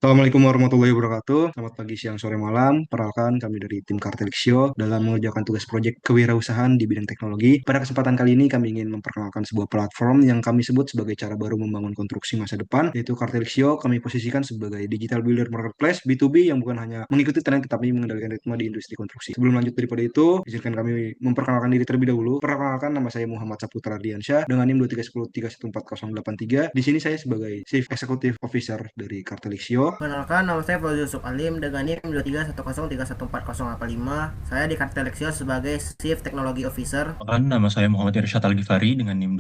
Assalamualaikum warahmatullahi wabarakatuh. Selamat pagi, siang, sore, malam. Perkenalkan, kami dari tim Kartelixio dalam mengerjakan tugas proyek kewirausahaan di bidang teknologi. Pada kesempatan kali ini, kami ingin memperkenalkan sebuah platform yang kami sebut sebagai cara baru membangun konstruksi masa depan, yaitu Kartelixio. Kami posisikan sebagai digital builder marketplace B2B yang bukan hanya mengikuti tren, tetapi mengendalikan ritme di industri konstruksi. Sebelum lanjut daripada itu, izinkan kami memperkenalkan diri terlebih dahulu. Perkenalkan, nama saya Muhammad Saputra Ardiansyah dengan NIM 23103148083. Di sini saya sebagai Chief Executive Officer dari Kartelixio. Perkenalkan, nama saya Fauzi Yusuf Alim dengan NIM 23103148085. Saya di Kartelexio sebagai Chief Technology Officer. Perkenalkan, nama saya Muhammad Irsyad Al-Ghifari dengan NIM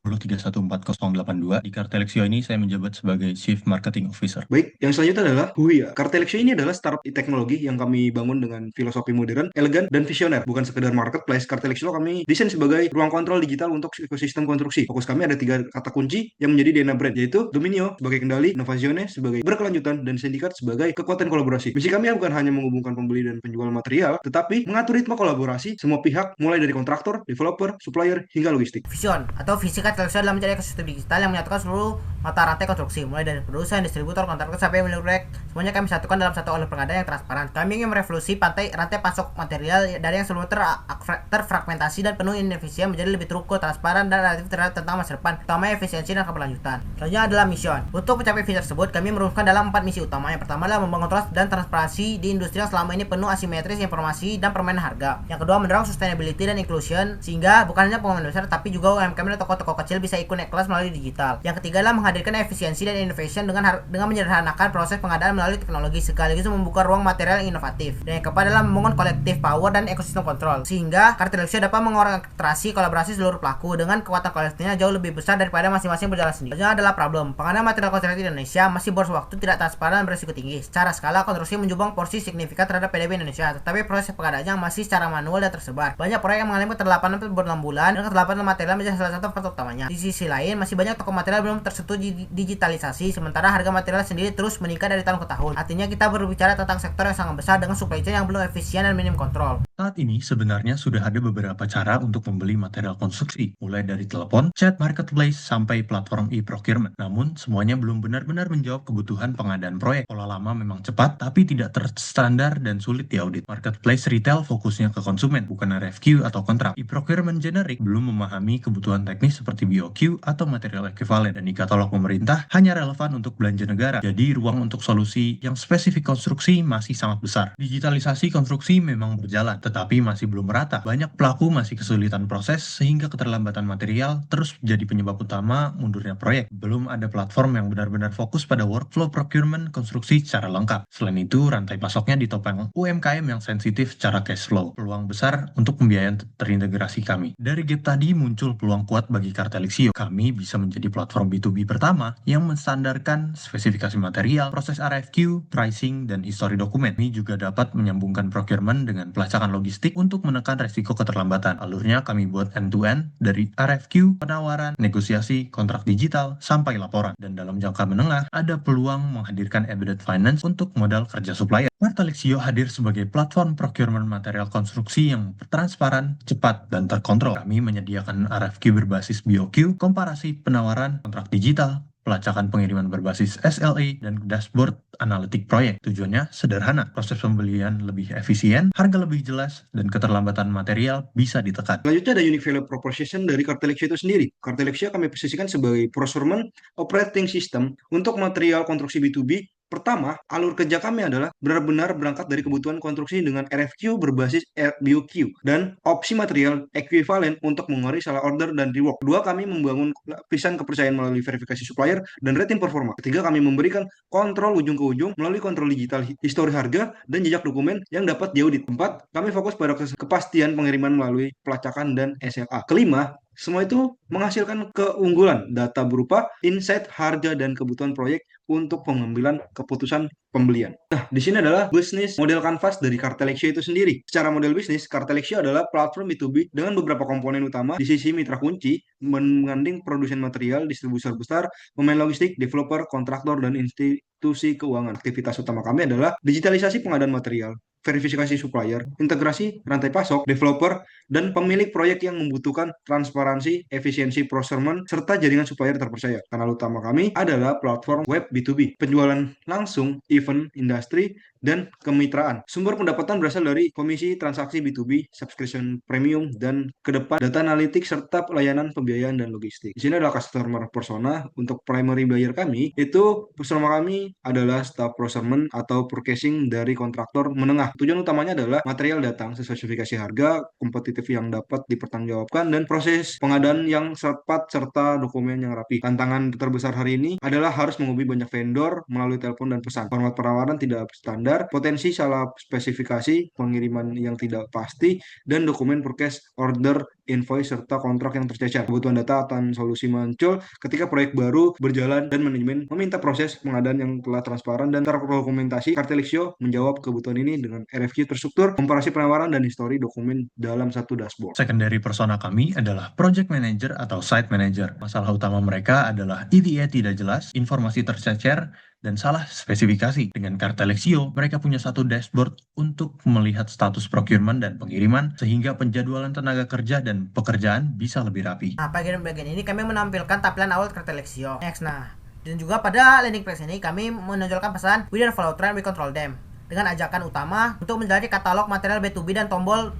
2310314082. Di Kartelexio ini saya menjabat sebagai Chief Marketing Officer. Baik, yang selanjutnya adalah Huya. Kartelexio ini adalah startup teknologi yang kami bangun dengan filosofi modern, elegan, dan visioner. Bukan sekedar marketplace, Kartelexio kami desain sebagai ruang kontrol digital untuk ekosistem konstruksi. Fokus kami ada tiga kata kunci yang menjadi DNA brand, yaitu Dominio sebagai kendali, Innovazione sebagai berkelanjutan, dan Sindikat sebagai kekuatan kolaborasi. Misi kami bukan hanya menghubungkan pembeli dan penjual material, tetapi mengatur ritme kolaborasi semua pihak, mulai dari kontraktor, developer, supplier, hingga logistik. Vision atau visi Kartelexio adalah mencari ekosistem digital yang menyatukan seluruh mata rantai konstruksi, mulai dari produsen, distributor, kontraktor, sampai milik proyek. Semuanya kami satukan dalam satu alur pengadaan yang transparan. Kami ingin merevolusi rantai pasok material dari yang sebelumnya terfragmentasi dan penuh inefisien menjadi lebih terukur, transparan, dan relatif terhadap tentang masa depan, terutama efisiensi dan keberlanjutan. Selanjutnya adalah mission. Untuk mencapai visi tersebut, kami merumuskan dalam 4 misi utama. Yang pertama adalah membangun trust dan transparansi di industri yang selama ini penuh asimetris informasi dan permainan harga. Yang kedua, mendorong sustainability dan inclusion sehingga bukan hanya pengguna besar tapi juga UMKM dan toko-toko kecil bisa ikut naik kelas melalui digital. Yang ketiga adalah menghadirkan efisiensi dan innovation dengan menyederhanakan proses pengadaan melalui teknologi sekaligus membuka ruang material yang inovatif. Dan yang keempat adalah membangun collective power dan ekosistem kontrol sehingga Kartelexio dapat mengorkestrasi kolaborasi seluruh pelaku dengan kekuatan kolektifnya jauh lebih besar daripada masing-masing berjalan sendiri. Selanjutnya adalah problem. Pengadaan material konstruksi di Indonesia masih boros waktu, tidak transparan, dan berisiko tinggi. Secara skala, konstruksi menyumbang porsi signifikan terhadap PDB Indonesia, tetapi proses pengadaannya masih secara manual dan tersebar. Banyak proyek yang mengalami keterlambatan berbulan-bulan dan keterlambatan material menjadi salah satu faktor utamanya. Di sisi lain, masih banyak toko material belum tersentuh digitalisasi, sementara harga material sendiri terus meningkat dari tahun ke tahun. Artinya kita berbicara tentang sektor yang sangat besar dengan supply chain yang belum efisien dan minim kontrol. Saat ini sebenarnya sudah ada beberapa cara untuk membeli material konstruksi, mulai dari telepon, chat marketplace, sampai platform e-procurement. Namun, semuanya belum benar-benar menjawab kebutuhan pengadaan proyek. Pola lama memang cepat, tapi tidak terstandar dan sulit diaudit. Marketplace retail fokusnya ke konsumen, bukan RFQ atau kontrak. E-procurement generik belum memahami kebutuhan teknis seperti BOQ atau material ekuivalen, dan e-katalog pemerintah hanya relevan untuk belanja negara. Jadi, ruang untuk solusi yang spesifik konstruksi masih sangat besar. Digitalisasi konstruksi memang berjalan, tetapi masih belum merata. Banyak pelaku masih kesulitan proses sehingga keterlambatan material terus menjadi penyebab utama mundurnya proyek. Belum ada platform yang benar-benar fokus pada workflow procurement konstruksi secara lengkap. Selain itu, rantai pasoknya ditopang UMKM yang sensitif secara cash flow. Peluang besar untuk pembiayaan terintegrasi kami. Dari gap tadi muncul peluang kuat bagi Kartelixio. Kami bisa menjadi platform B2B pertama yang menstandarkan spesifikasi material, proses RFQ, pricing, dan histori dokumen. Ini juga dapat menyambungkan procurement dengan pelacakan logistik untuk menekan resiko keterlambatan. Alurnya kami buat end-to-end dari RFQ, penawaran, negosiasi, kontrak digital, sampai laporan. Dan dalam jangka menengah, ada peluang menghadirkan embedded finance untuk modal kerja supplier. Kartelixio hadir sebagai platform procurement material konstruksi yang transparan, cepat, dan terkontrol. Kami menyediakan RFQ berbasis BOQ, komparasi penawaran, kontrak digital, pelacakan pengiriman berbasis SLA, dan dashboard analitik proyek. Tujuannya sederhana, proses pembelian lebih efisien, harga lebih jelas, dan keterlambatan material bisa ditekan. Selanjutnya ada Unique Value Proposition dari Kartelexio itu sendiri. Kartelexio kami posisikan sebagai procurement operating system untuk material konstruksi B2B. Pertama, alur kerja kami adalah benar-benar berangkat dari kebutuhan konstruksi dengan RFQ berbasis BOQ dan opsi material ekuivalen untuk mengurangi salah order dan rework. Kedua, kami membangun lapisan kepercayaan melalui verifikasi supplier dan rating performa. Ketiga, kami memberikan kontrol ujung ke ujung melalui kontrol digital histori harga dan jejak dokumen yang dapat diaudit. Keempat, kami fokus pada kepastian pengiriman melalui pelacakan dan SLA. Kelima, semua itu menghasilkan keunggulan data berupa insight, harga, dan kebutuhan proyek untuk pengambilan keputusan pembelian. Nah, di sini adalah bisnis model kanvas dari Kartelexio itu sendiri. Secara model bisnis, Kartelexio adalah platform B2B dengan beberapa komponen utama. Di sisi mitra kunci, mengandung produsen material, distributor besar, pemain logistik, developer, kontraktor, dan institusi keuangan. Aktivitas utama kami adalah digitalisasi pengadaan material, verifikasi supplier, integrasi rantai pasok, developer, dan pemilik proyek yang membutuhkan transparansi, efisiensi procurement, serta jaringan supplier terpercaya. Kanal utama kami adalah platform web B2B, penjualan langsung, event, industri, dan kemitraan. Sumber pendapatan berasal dari komisi transaksi B2B, subscription premium, dan ke depan data analitik serta pelayanan pembiayaan dan logistik. Di sini adalah customer persona. Untuk primary buyer kami, itu persona kami adalah staff procurement atau purchasing dari kontraktor menengah. Tujuan utamanya adalah material datang sesuai spesifikasi harga, kompetitif yang dapat dipertanggungjawabkan, dan proses pengadaan yang cepat serta dokumen yang rapi. Tantangan terbesar hari ini adalah harus menghubungi banyak vendor melalui telepon dan pesan. Format penawaran tidak standar, potensi salah spesifikasi, pengiriman yang tidak pasti, dan dokumen purchase order, invoice, serta kontrak yang tercecer. Kebutuhan data akan solusi muncul ketika proyek baru berjalan dan manajemen meminta proses pengadaan yang telah transparan dan terdokumentasi. Kartelexio menjawab kebutuhan ini dengan RFQ terstruktur, komparasi penawaran, dan histori dokumen dalam satu dashboard. Secondary persona kami adalah project manager atau site manager. Masalah utama mereka adalah ETA tidak jelas, informasi tercecer, dan salah spesifikasi. Dengan Kartelexio, mereka punya satu dashboard untuk melihat status procurement dan pengiriman, sehingga penjadwalan tenaga kerja dan pekerjaan bisa lebih rapi. Nah, bagian ini kami menampilkan tampilan awal Kartelexio. Next, dan juga pada landing page ini kami menonjolkan pesan "We don't follow trend, we control them", dengan ajakan utama untuk menjadi katalog material B2B dan tombol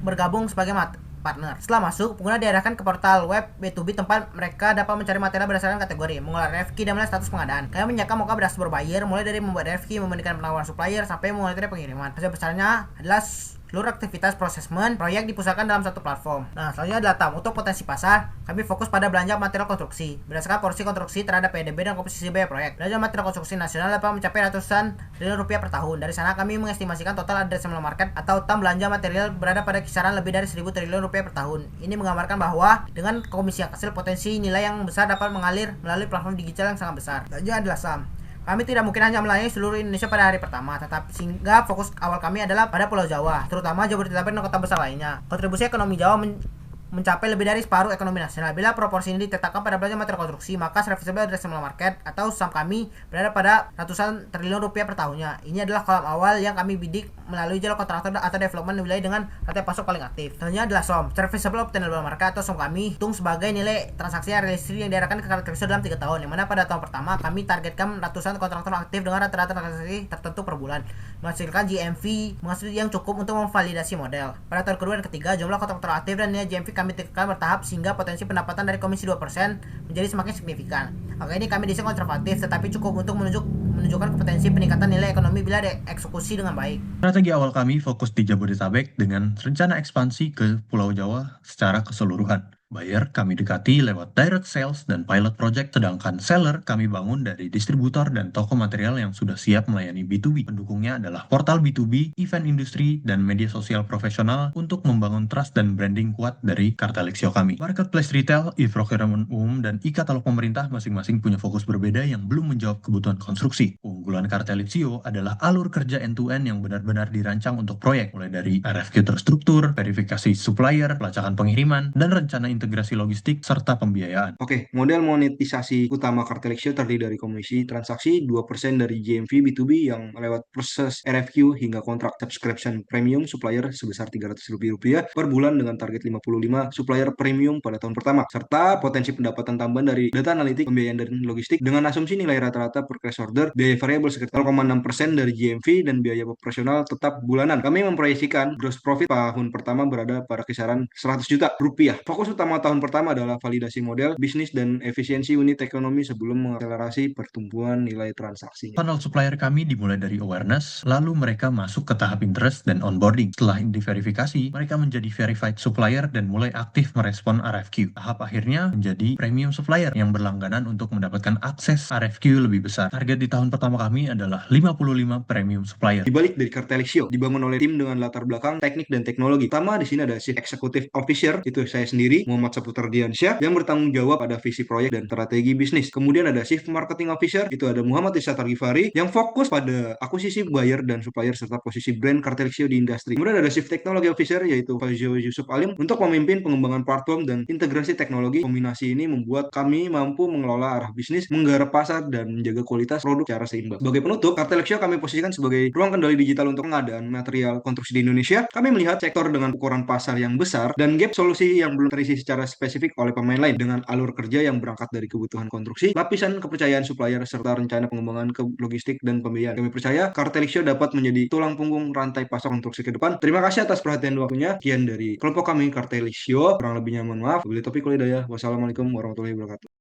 bergabung sebagai partner. Setelah masuk, pengguna diarahkan ke portal web B2B tempat mereka dapat mencari material berdasarkan kategori, mengelola RFQ, dan melihat status pengadaan. Kami menyiapkan muka dashboard buyer mulai dari membuat RFQ, membandingkan penawaran supplier, sampai memonitor pengiriman. Hasil besarnya adalah seluruh aktivitas prosesmen proyek dipusatkan dalam satu platform. Nah, selanjutnya adalah TAM. Untuk potensi pasar, kami fokus pada belanja material konstruksi berdasarkan porsi konstruksi terhadap PDB dan komposisi biaya proyek. Belanja material konstruksi nasional dapat mencapai ratusan triliun rupiah per tahun. Dari sana kami mengestimasikan total addressable market atau TAM belanja material berada pada kisaran lebih dari 1.000 triliun rupiah per tahun. Ini menggambarkan bahwa dengan komisi yang kecil, potensi nilai yang besar dapat mengalir melalui platform digital yang sangat besar. Selanjutnya adalah SAM. Kami tidak mungkin hanya melayani seluruh Indonesia pada hari pertama, tetapi sehingga fokus awal kami adalah pada Pulau Jawa, terutama Jabodetabek dan kota besar lainnya. Kontribusi ekonomi Jawa mencapai lebih dari separuh ekonomi nasional. Bila proporsi ini ditetapkan pada belanja material konstruksi, maka serviceable addressable market atau SAM kami berada pada ratusan triliun rupiah per tahunnya. Ini adalah kolam awal yang kami bidik melalui jalur kontraktor atau development wilayah dengan rantai pasok paling aktif. Selanjutnya adalah SOM, serviceable obtainable market atau SOM kami hitung sebagai nilai transaksi realistis yang diarahkan ke Kartelexio dalam 3 tahun, yang mana pada tahun pertama kami targetkan ratusan kontraktor aktif dengan rata-rata transaksi tertentu per bulan, menghasilkan GMV yang cukup untuk memvalidasi model. Pada tahun kedua dan ketiga, jumlah kontraktor aktif dan nilai GMV kami tekan bertahap sehingga potensi pendapatan dari komisi 2% menjadi semakin signifikan. Angka ini kami desain konservatif tetapi cukup untuk menunjukkan potensi peningkatan nilai ekonomi bila dieksekusi dengan baik. Strategi awal kami fokus di Jabodetabek dengan rencana ekspansi ke Pulau Jawa secara keseluruhan. Buyer kami dekati lewat direct sales dan pilot project, sedangkan seller kami bangun dari distributor dan toko material yang sudah siap melayani B2B. Pendukungnya adalah portal B2B, event industri, dan media sosial profesional untuk membangun trust dan branding kuat dari Kartelexio kami. Marketplace retail, e-procurement umum, dan e-katalog pemerintah masing-masing punya fokus berbeda yang belum menjawab kebutuhan konstruksi. Keunggulan Kartelexio adalah alur kerja end-to-end yang benar-benar dirancang untuk proyek, mulai dari RFQ terstruktur, verifikasi supplier, pelacakan pengiriman, dan rencana integrasi logistik, serta pembiayaan. Oke, model monetisasi utama Kartelexio terdiri dari komisi transaksi, 2% dari GMV B2B yang lewat proses RFQ hingga kontrak subscription premium supplier sebesar Rp300 per bulan dengan target 55 supplier premium pada tahun pertama, serta potensi pendapatan tambahan dari data analitik, pembiayaan, dan logistik dengan asumsi nilai rata-rata per case order, biaya variable sekitar 0,6% dari GMV, dan biaya operasional tetap bulanan. Kami memproyeksikan gross profit tahun pertama berada pada kisaran Rp100 juta. Fokus utama tahun pertama adalah validasi model, bisnis, dan efisiensi unit ekonomi sebelum mengakselerasi pertumbuhan nilai transaksinya. Funnel supplier kami dimulai dari awareness, lalu mereka masuk ke tahap interest dan onboarding. Setelah diverifikasi, mereka menjadi verified supplier dan mulai aktif merespon RFQ. Tahap akhirnya menjadi premium supplier yang berlangganan untuk mendapatkan akses RFQ lebih besar. Target di tahun pertama kami adalah 55 premium supplier. Di balik dari Kartelexio dibangun oleh tim dengan latar belakang teknik dan teknologi. Pertama di sini ada Chief Executive Officer, itu saya sendiri, Muhammad Muhammad Saputra Diansyah yang bertanggung jawab pada visi proyek dan strategi bisnis. Kemudian ada Chief Marketing Officer, itu ada Muhammad Isatar Gifari yang fokus pada akuisisi buyer dan supplier serta posisi brand Kartelexio di industri. Kemudian ada Chief Technology Officer yaitu Fazio Yusuf Alim untuk memimpin pengembangan platform dan integrasi teknologi. Kombinasi ini membuat kami mampu mengelola arah bisnis, menggarap pasar, dan menjaga kualitas produk secara seimbang. Sebagai penutup, Kartelexio kami posisikan sebagai ruang kendali digital untuk pengadaan material konstruksi di Indonesia. Kami melihat sektor dengan ukuran pasar yang besar dan gap solusi yang belum terisi secara spesifik oleh pemain lain dengan alur kerja yang berangkat dari kebutuhan konstruksi, lapisan kepercayaan supplier, serta rencana pengembangan ke logistik dan pembiayaan. Kami percaya Kartelexio dapat menjadi tulang punggung rantai pasok konstruksi ke depan. Terima kasih atas perhatian waktunya. Sekian dari kelompok kami Kartelexio. Kurang lebihnya mohon maaf. Wabillahi taufiq wal hidayah. Wassalamualaikum warahmatullahi wabarakatuh.